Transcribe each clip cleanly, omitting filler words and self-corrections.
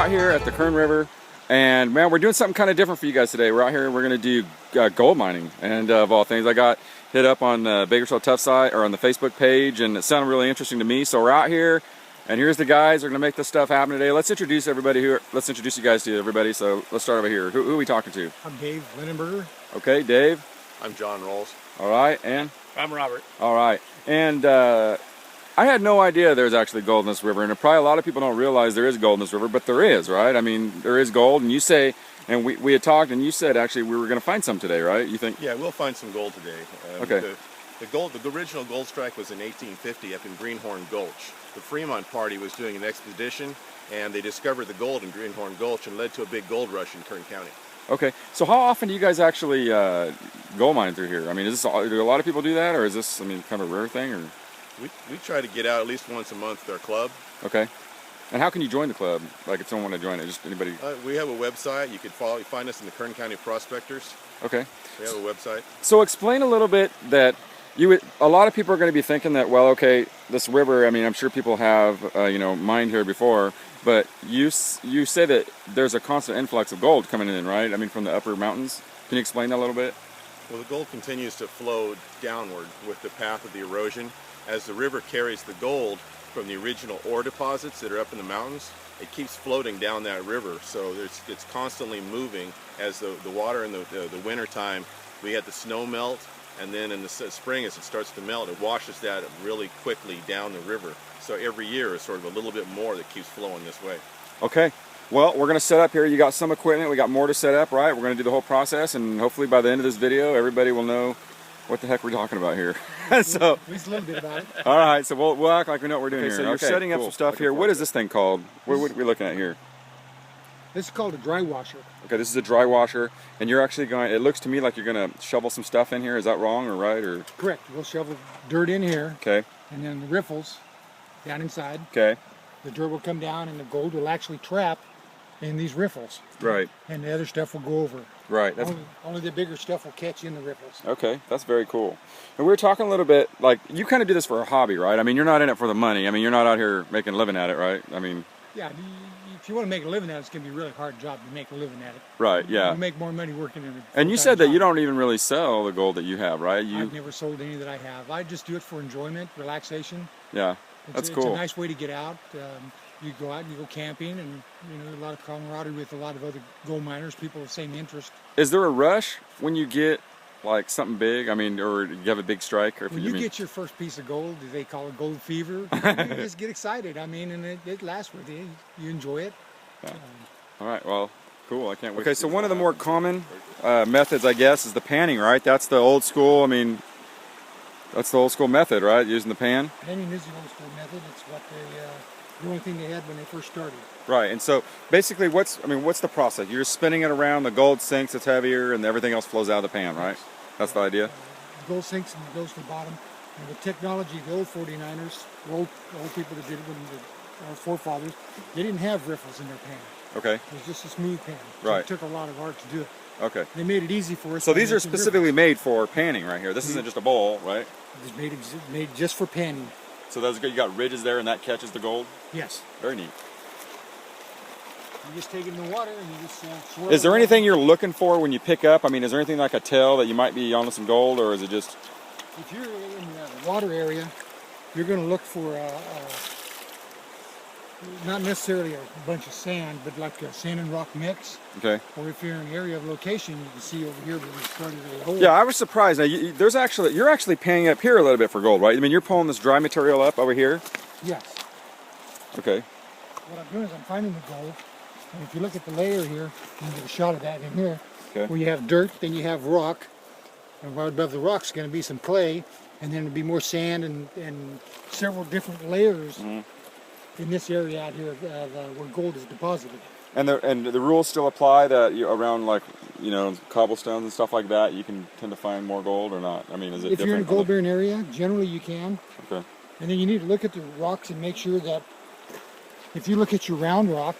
out here at the Kern River, and man, we're doing something kind of different for you guys today. We're out here, we're going to do gold mining, and of all things, I got hit up on the Bakersfield Tough site, or on the Facebook page, and it sounded really interesting to me, so we're out here, and here's the guys who are going to make this stuff happen today. Let's introduce everybody here. Let's introduce you guys to everybody, so let's start over here. Who are we talking to? I'm Dave Lindenberger. Okay, Dave. I'm John Rolls. All right, and? I'm Robert. All right, and I had no idea there's actually gold in this river, and probably a lot of people don't realize there is gold in this river, but there is, right? I mean, there is gold, and you say, and we had talked, and you said actually we were going to find some today, right? You think? Yeah, we'll find some gold today. Okay. The original gold strike was in 1850 up in Greenhorn Gulch. The Fremont Party was doing an expedition, and they discovered the gold in Greenhorn Gulch and led to a big gold rush in Kern County. Okay, so how often do you guys actually gold mine through here? I mean, do a lot of people do that, or is this, I mean, kind of a rare thing, or? We try to get out at least once a month with our club. Okay. And how can you join the club? Like, if someone want to join it, just anybody? We have a website. You can find us in the Kern County Prospectors. Okay. We have a website. So explain a little bit that a lot of people are going to be thinking that, well, okay, this river, I mean, I'm sure people have, mined here before, but you say that there's a constant influx of gold coming in, right? I mean, from the upper mountains. Can you explain that a little bit? Well, the gold continues to flow downward with the path of the erosion. As the river carries the gold from the original ore deposits that are up in the mountains, it keeps floating down that river. So it's constantly moving. As the water in the winter time, we had the snow melt, and then in the spring, as it starts to melt, it washes that really quickly down the river. So every year is sort of a little bit more that keeps flowing this way. Okay. Well, we're going to set up here. You got some equipment. We got more to set up, right? We're going to do the whole process, and hopefully by the end of this video, everybody will know what the heck we're talking about here. So, at least a little bit about it. All right, so we'll act like we know what we're doing here. So you're setting up cool. some stuff here. What is this thing called? What are we looking at here? This is called a dry washer. Okay, this is a dry washer, and you're actually going, it looks to me like you're going to shovel some stuff in here. Is that wrong or right? Or? Correct. We'll shovel dirt in here. Okay. And then the riffles down inside. Okay. The dirt will come down, and the gold will actually trap in these riffles. Right. And the other stuff will go over. Right. Only the bigger stuff will catch in the riffles. Okay, that's very cool. And we were talking a little bit, like, you kind of do this for a hobby, right? I mean, you're not in it for the money. I mean, you're not out here making a living at it, right? I mean... Yeah, if you want to make a living at it, it's going to be a really hard job to make a living at it. Right, yeah. You make more money working in it. And you said that you don't even really sell the gold that you have, right? I've never sold any that I have. I just do it for enjoyment, relaxation. Yeah, that's cool. It's a nice way to get out. You go out and you go camping, and a lot of camaraderie with a lot of other gold miners, people of the same interest. Is there a rush when you get like something big? I mean, or you have a big strike? Or when you get your first piece of gold, they call it gold fever. You just get excited. I mean, and it lasts with you. You enjoy it. Yeah. All right. Well, cool. I can't wait. Okay, so one of the more common methods, I guess, is the panning, right? That's the old school. I mean, that's the old school method, right? Using the pan. Panning is the old school method. It's what the only thing they had when they first started. Right, and so basically, what's the process? You're just spinning it around. The gold sinks, it's heavier, and everything else flows out of the pan, right? That's the idea. The gold sinks and it goes to the bottom. And the technology, the old 49ers, the old people that did it, our forefathers, they didn't have riffles in their pan. Okay. It was just a smooth pan. So right. It took a lot of art to do it. Okay. They made it easy for us. So these are specifically made for panning right here. This isn't just a bowl, right? It's made just for panning. So that's good. You got ridges there, and that catches the gold? Yes. Very neat. You just take it in the water and you just swirl. Is there anything you're looking for when you pick up? I mean, is there anything like a tell that you might be onto some gold, or is it just... If you're in the water area, you're going to look for not necessarily a bunch of sand, but like a sand and rock mix. Okay. Or if you're in an area of location, you can see over here where we started a hole. Yeah, I was surprised. Now, you're actually panning up here a little bit for gold, right? I mean, you're pulling this dry material up over here? Yes. Okay. What I'm doing is I'm finding the gold. And if you look at the layer here, you can get a shot of that in here. Okay. Where you have dirt, then you have rock. And right above the rock is going to be some clay. And then it'll be more sand and several different layers in this area out here where gold is deposited. And the rules still apply that around, like, cobblestones and stuff like that, you can tend to find more gold or not? I mean, is it if you're in a gold-bearing area, generally you can. Okay. And then you need to look at the rocks and make sure that if you look at your round rock,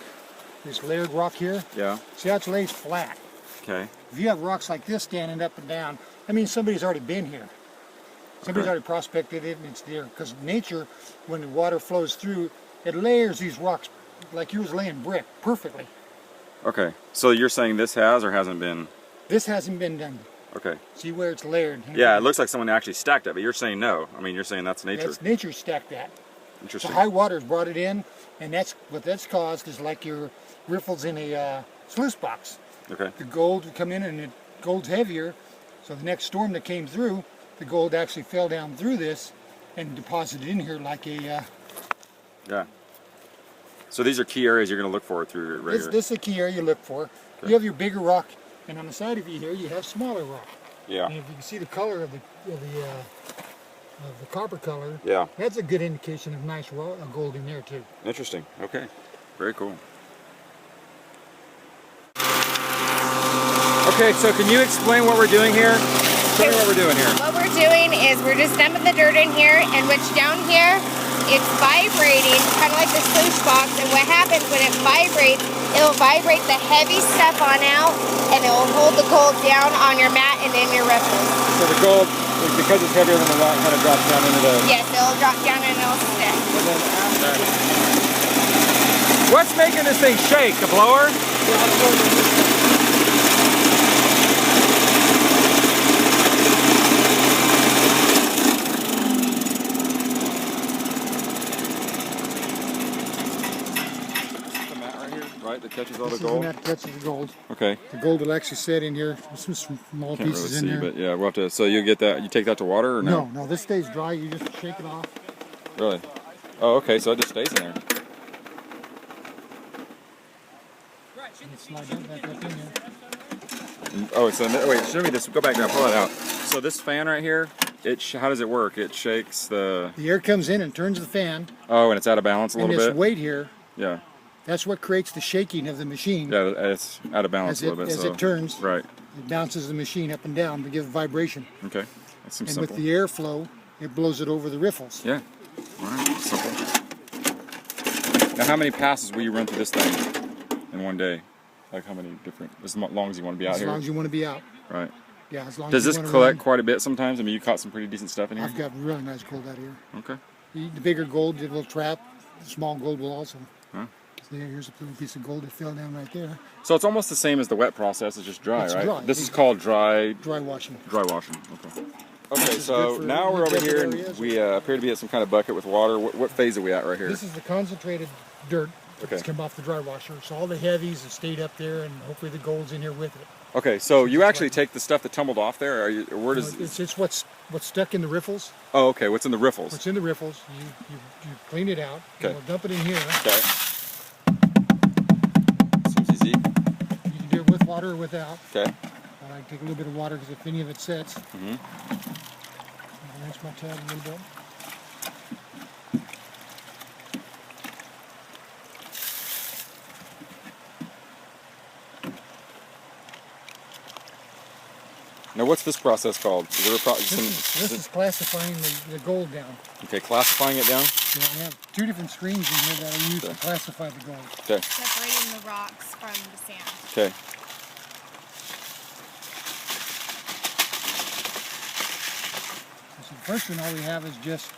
this layered rock here, yeah, see how it lays flat. Okay. If you have rocks like this standing up and down, that means somebody's already been here. Somebody's already prospected it and it's there. Because nature, when the water flows through, it layers these rocks like you was laying brick perfectly. Okay. So you're saying this has or hasn't been? This hasn't been done. Okay. See where it's layered? Yeah, it looks like someone actually stacked it, but you're saying no. I mean, you're saying that's nature. That's nature stacked that. The Interesting. high water's brought it in, and that's what that's caused is like your riffles in a sluice box. Okay. The gold would come in, and the gold's heavier, so the next storm that came through, the gold actually fell down through this and deposited in here like a. Yeah. So these are key areas you're going to look for through right here. This is a key area you look for. Okay. You have your bigger rock, and on the side of you here, you have smaller rock. Yeah. And if you can see the color of the copper color, Yeah. that's a good indication of nice gold in there too. Interesting. Okay. Very cool. Okay, so can you explain what we're doing here? Tell me what we're doing here. What we're doing is we're just dumping the dirt in here, and which down here, it's vibrating, kind of like the sluice box, and what happens when it vibrates, it'll vibrate the heavy stuff on out, and it will hold the gold down on your mat and in your riffles. So the gold, because it's heavier than the rock, kind of drops down into the... Yes, it'll drop down and it'll stick. And then after... What's making this thing shake? The blower? Right, that catches all the gold. This is the mat that catches the gold. Okay. The gold will actually sit in here. There's some small Can't pieces really in see, there. but yeah, we'll have to. So you get that? You take that to water or no? No, this stays dry. You just shake it off. Really? Oh, okay. So it just stays in there. And slide that back up in there. Oh, so wait. Show me this. Go back now. Pull it out. So this fan right here. How does it work? It shakes the. The air comes in and turns the fan. Oh, and it's out of balance a and little this bit. weight here. Yeah. That's what creates the shaking of the machine. Yeah, it's out of balance a little bit. As it turns, right. it bounces the machine up and down to give vibration. Okay, that seems and simple. with the airflow, it blows it over the riffles. Yeah. All right. Simple. Now, how many passes will you run through this thing in one day? Like how many different? As long as you want to be out here. As long as you want to be out. Right. Yeah. As long Does as this you want collect to quite a bit sometimes? I mean, you caught some pretty decent stuff in here. I've got really nice gold out here. Okay. The bigger gold, the little trap. The small gold will also. Huh. So here's a little piece of gold that fell down right there. So it's almost the same as the wet process. It's just dry, It's right? dry. This is called dry. Dry washing. Dry washing. Okay. Okay. This is So good for now we're over desert here, and areas. we appear to be at some kind of bucket with water. What phase are we at right here? This is the concentrated dirt Okay. that's come off the dry washer. So all the heavies have stayed up there, and hopefully the gold's in here with it. Okay. So you actually take the stuff that tumbled off there. Or where does? It's what's stuck in the riffles. Oh, okay. What's in the riffles? What's in the riffles? You clean it out. Okay. We'll dump it in here. Okay. Seems easy. You can do it with water or without. Okay. I take a little bit of water because if any of it sets, Mm-hmm. I'll rinse my tab a little bit. Now, what's this process called? Is there a This is classifying the gold down. Okay, classifying it down. Yeah, we have two different screens in here that are used to classify the gold. Okay. Separating the rocks from the sand. Okay. So the first one, all we have is just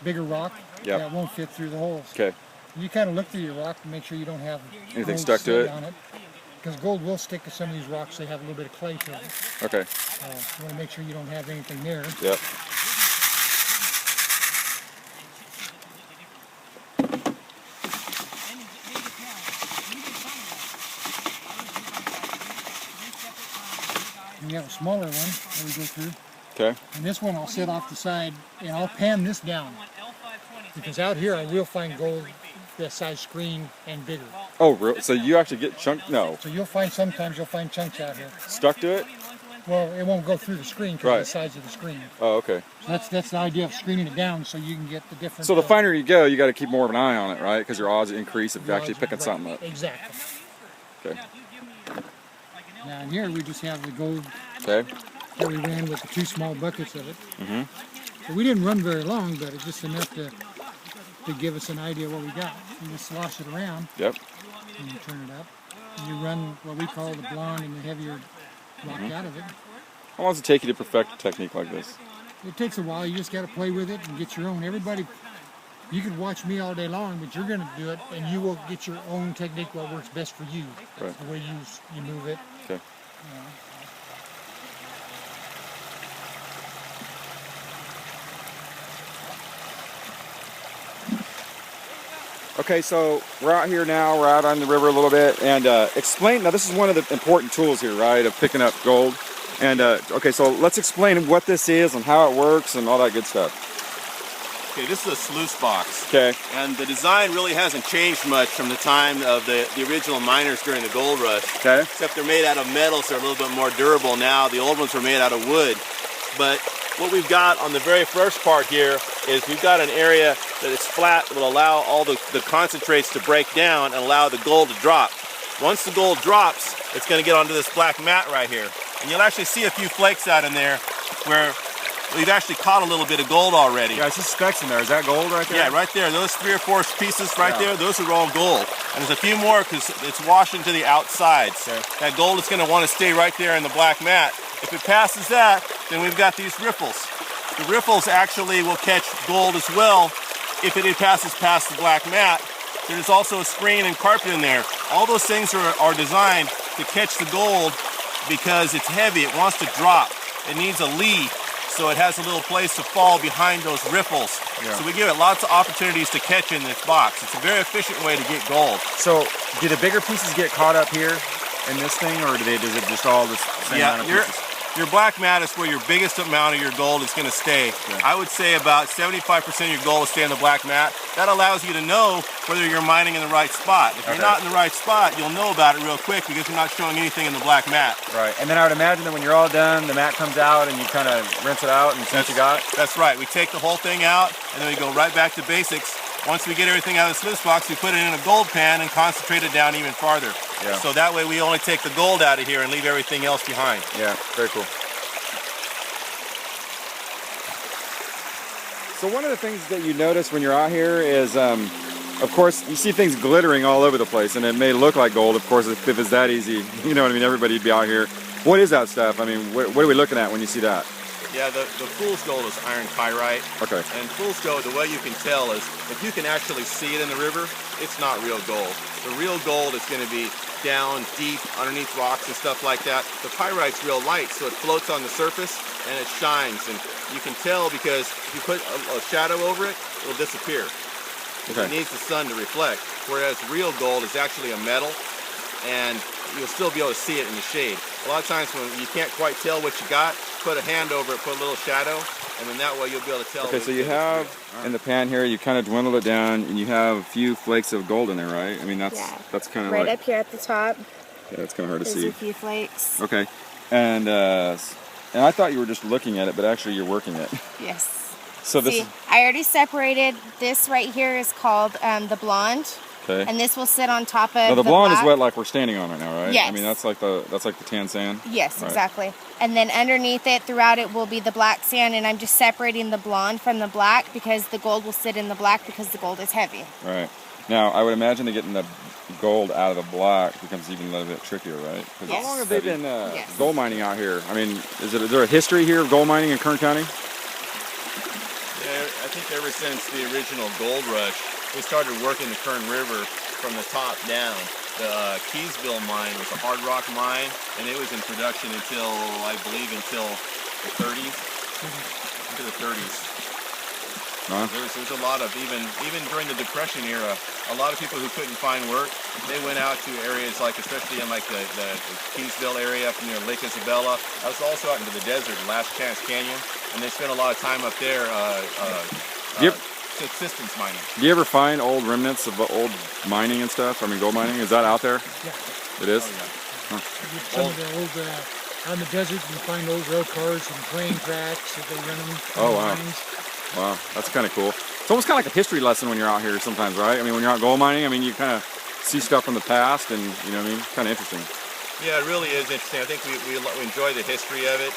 bigger rock Yep. that won't fit through the holes. Okay. You kind of look through your rock to make sure you don't have Anything gold stuck to sitting it? on it. Because gold will stick to some of these rocks. They have a little bit of clay to it. Okay. You want to make sure you don't have anything there. Yep. And we have a smaller one that we go through. Okay. And this one I'll set off the side and I'll pan this down. Because out here I will find gold that size screen and bigger. Oh, really? So you actually get chunk? No. So sometimes you'll find chunks out here. Stuck to it? Well, it won't go through the screen because Right. of the size of the screen. Oh, okay. So that's the idea of screening it down so you can get the different. So the finer you go, you got to keep more of an eye on it, right? Because your odds increase of actually picking right, something up. Exactly. Okay. Now in here we just have the gold Okay. that we ran with the two small buckets of it. Mm-hmm. So we didn't run very long, but it's just enough to give us an idea what we got. You just slosh it around Yep. and you turn it up. And you run what we call the blonde and the heavier rock out of it. How long does it take you to perfect a technique like this? It takes a while. You just got to play with it and get your own. Everybody You can watch me all day long, but you're going to do it, and you will get your own technique what works best for you. Right. The way you move it. Okay. Okay, so we're out here now. We're out on the river a little bit, and explain. Now, this is one of the important tools here, right, of picking up gold. And okay, so let's explain what this is and how it works and all that good stuff. Okay, this is a sluice box. Okay. And the design really hasn't changed much from the time of the original miners during the gold rush. Okay. Except they're made out of metal, so they're a little bit more durable now. The old ones were made out of wood. But what we've got on the very first part here is we've got an area that is flat that will allow all the concentrates to break down and allow the gold to drop. Once the gold drops, it's going to get onto this black mat right here. And you'll actually see a few flakes out in there where we've actually caught a little bit of gold already. Yeah, I see specks in there. Is that gold right there? Yeah, right there. Those 3 or 4 pieces right there, those are all gold. And there's a few more because it's washing to the outsides. Okay. That gold is going to want to stay right there in the black mat. If it passes that, then we've got these riffles. The riffles actually will catch gold as well if it passes past the black mat. There's also a screen and carpet in there. All those things are designed to catch the gold because it's heavy. It wants to drop. It needs a lee, so it has a little place to fall behind those riffles. Yeah. So we give it lots of opportunities to catch in this box. It's a very efficient way to get gold. So, do the bigger pieces get caught up here in this thing, or does it just all the same amount of pieces? Your black mat is where your biggest amount of your gold is going to stay. Yeah. I would say about 75% of your gold will stay in the black mat. That allows you to know whether you're mining in the right spot. If you're not in the right spot, you'll know about it real quick because you're not showing anything in the black mat. Right, and then I would imagine that when you're all done, the mat comes out and you kind of rinse it out and see what you got? That's right. We take the whole thing out and then we go right back to basics. Once we get everything out of the sluice box, we put it in a gold pan and concentrate it down even farther. Yeah. So that way we only take the gold out of here and leave everything else behind. Yeah, very cool. So one of the things that you notice when you're out here is, of course, you see things glittering all over the place, and it may look like gold, of course, if it's that easy. You know what I mean? Everybody'd be out here. What is that stuff? I mean, what are we looking at when you see that? Yeah, the fool's gold is iron pyrite. Okay. And fool's gold, the way you can tell is if you can actually see it in the river, it's not real gold. The real gold is going to be down deep underneath rocks and stuff like that. The pyrite's real light, so it floats on the surface and it shines. And you can tell because if you put a shadow over it, it'll disappear. Okay. It needs the sun to reflect. Whereas real gold is actually a metal, and you'll still be able to see it in the shade. A lot of times when you can't quite tell what you got, put a hand over it, put a little shadow, and then that way you'll be able to tell. Okay, so you have in the pan here, you kind of dwindle it down, and you have a few flakes of gold in there, right? I mean, that's kind of right like, up here at the top. yeah, that's kind of hard to There's see. a few flakes. Okay, and I thought you were just looking at it, but actually you're working it. Yes. So this. See, I already separated. This right here is called the blonde. Okay. And this will sit on top of Now the blonde black. is what like we're standing on right now, right? Yes. I mean that's like the tan sand. Yes, Right. exactly. And then underneath it, throughout it, will be the black sand, and I'm just separating the blonde from the black because the gold will sit in the black because the gold is heavy. Right. Now I would imagine that getting the gold out of the black becomes even a little bit trickier, right? 'Cause Yes. How long have they been Yes. gold mining out here? I mean, is there a history here of gold mining in Kern County? Yeah, I think ever since the original gold rush, we started working the Kern River from the top down. The Keysville mine was a hard rock mine, and it was in production until, I believe, until the 30s, into the 30s. Huh? There's a lot of, even during the Depression era, a lot of people who couldn't find work, they went out to areas like, especially in like the Keysville area up near Lake Isabella. I was also out into the desert, Last Chance Canyon, and they spent a lot of time up there subsistence mining. Do you ever find old remnants of old mining and stuff? I mean, gold mining, is that out there? Yeah. It is? Oh, yeah. Some of the old, out in the desert, you find old rail cars and train tracks that they run them. Oh, wow. Wow, that's kind of cool. It's almost kind of like a history lesson when you're out here sometimes, right? I mean, when you're out gold mining, I mean, you kind of see stuff from the past and, you know what I mean? Kind of interesting. Yeah, it really is interesting. I think we enjoy the history of it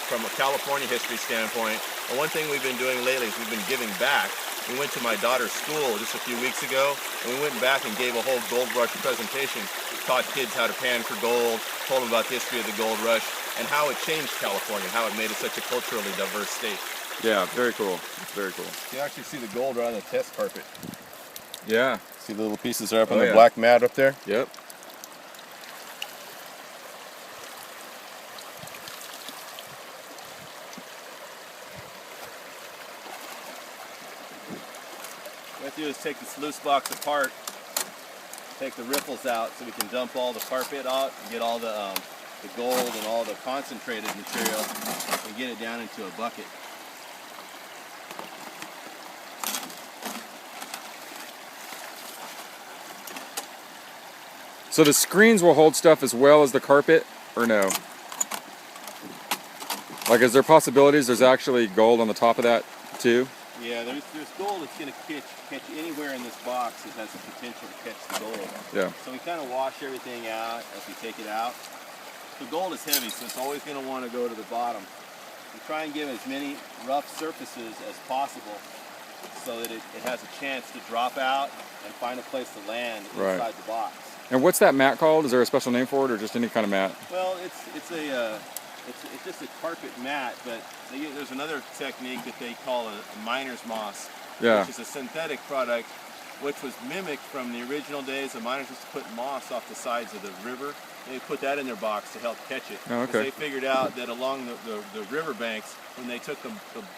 from a California history standpoint. And one thing we've been doing lately is we've been giving back. We went to my daughter's school just a few weeks ago, and we went back and gave a whole gold rush presentation. Taught kids how to pan for gold, told them about the history of the gold rush, and how it changed California, how it made it such a culturally diverse state. Yeah, very cool. Very cool. You can actually see the gold right on the test carpet. Yeah. See the little pieces there up on Oh, the yeah. black mat up there? Yep. What we have to do is take the sluice box apart, take the riffles out so we can dump all the carpet out and get all the gold and all the concentrated material and get it down into a bucket. So the screens will hold stuff as well as the carpet, or no? Like, is there possibilities there's actually gold on the top of that too? Yeah, there's gold that's going to catch anywhere in this box that has the potential to catch the gold. Yeah. So we kind of wash everything out as we take it out. The gold is heavy, so it's always going to want to go to the bottom. We try and give as many rough surfaces as possible so that it has a chance to drop out and find a place to land inside the box. And what's that mat called? Is there a special name for it, or just any kind of mat? Well, it's just a carpet mat, but there's another technique that they call a miner's moss, which is a synthetic product which was mimicked from the original days. The miners used to put moss off the sides of the river. They put that in their box to help catch it. Oh, okay. Because they figured out that along the river banks, when they took the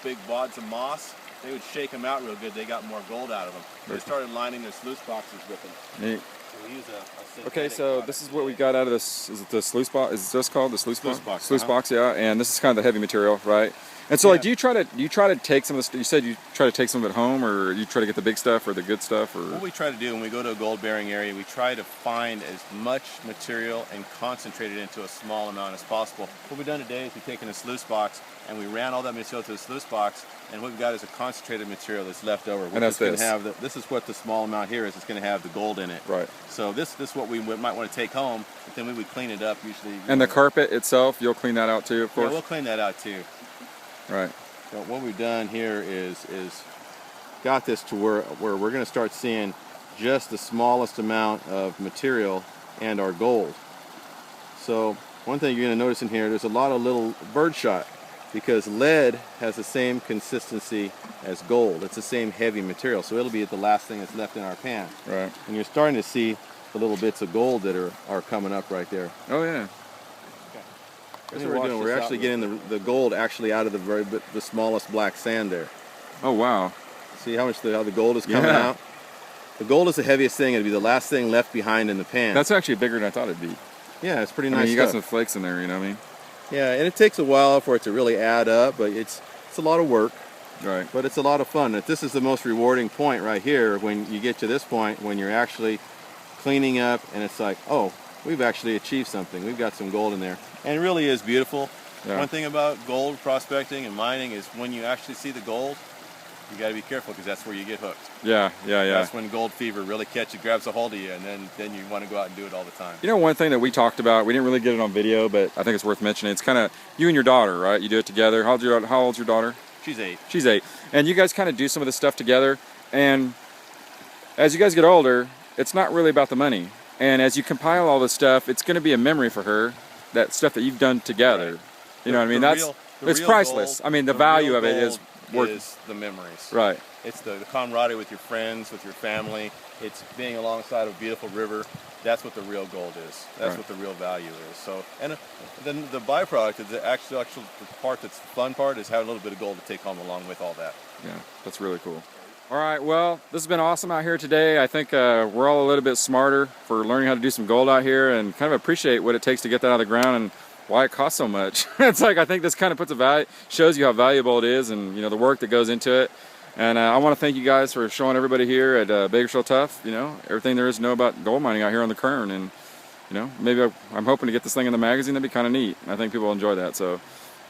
big wads of moss, they would shake them out real good. They got more gold out of them. They started lining their sluice boxes with them. Neat. So we use a synthetic Okay, so product this is what we got out of this. Is it the sluice box? Is this called the sluice box? Sluice box, Sluice box, yeah. And this is kind of the heavy material, right? And so, like, do you try to take some of the? You said you try to take some of it home, or you try to get the big stuff or the good stuff, or? What we try to do when we go to a gold bearing area, we try to find as much material and concentrate it into a small amount as possible. What we've done today is we've taken a sluice box and we ran all that material to the sluice box, and what we've got is a concentrated material that's left over. And that's this. This is what the small amount here is. It's going to have the gold in it. Right. So this is what we might want to take home, but then we would clean it up usually. And the carpet itself, you'll clean that out too, of course. Yeah, we'll clean that out too. Right. So what we've done here is got this to where we're going to start seeing just the smallest amount of material and our gold. So one thing you're going to notice in here, there's a lot of little birdshot because lead has the same consistency as gold. It's the same heavy material, so it'll be the last thing that's left in our pan. Right. And you're starting to see the little bits of gold that are coming up right there. Oh yeah. That's what we're doing. We're actually getting the gold actually out of the smallest black sand there. Oh wow. See how the gold is coming out? The gold is the heaviest thing. It'll be the last thing left behind in the pan. That's actually bigger than I thought it'd be. Yeah, it's pretty I nice mean, you stuff. got some flakes in there, you know what I mean? Yeah, and it takes a while for it to really add up, but it's a lot of work. Right. But it's a lot of fun. This is the most rewarding point right here when you get to this point when you're actually cleaning up and it's like, oh, we've actually achieved something. We've got some gold in there. And it really is beautiful. Yeah. One thing about gold prospecting and mining is when you actually see the gold, you got to be careful because that's where you get hooked. Yeah. That's when gold fever really grabs a hold of you, and then you want to go out and do it all the time. You know, one thing that we talked about, we didn't really get it on video, but I think it's worth mentioning. It's kind of you and your daughter, right? You do it together. How old's your daughter? She's 8. She's 8. And you guys kind of do some of this stuff together. And as you guys get older, it's not really about the money. And as you compile all this stuff, it's going to be a memory for her, that stuff that you've done together. Right. You know what I mean? It's real priceless. Gold, I mean, the value real of it is worth is the memories. Right. It's the camaraderie with your friends, with your family. It's being alongside a beautiful river. That's what the real gold is. That's what the real value is. So, and then the byproduct is the actual the part that's the fun part is having a little bit of gold to take home along with all that. Yeah, that's really cool. All right, well, this has been awesome out here today. I think we're all a little bit smarter for learning how to do some gold out here and kind of appreciate what it takes to get that out of the ground and why it costs so much. It's like, I think this kind of puts a value, shows you how valuable it is and, you know, the work that goes into it. And I want to thank you guys for showing everybody here at Bakersfield Tough, you know, everything there is to know about gold mining out here on the Kern. And, you know, maybe I'm hoping to get this thing in the magazine. That'd be kind of neat. I think people will enjoy that. So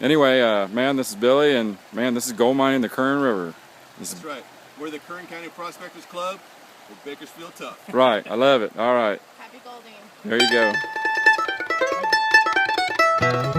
anyway, man, this is Billy, and man, this is gold mining the Kern River. That's right. We're the Kern County Prospectors Club. We're Bakersfield Tough. Right, I love it. All right. Happy golding. There you go.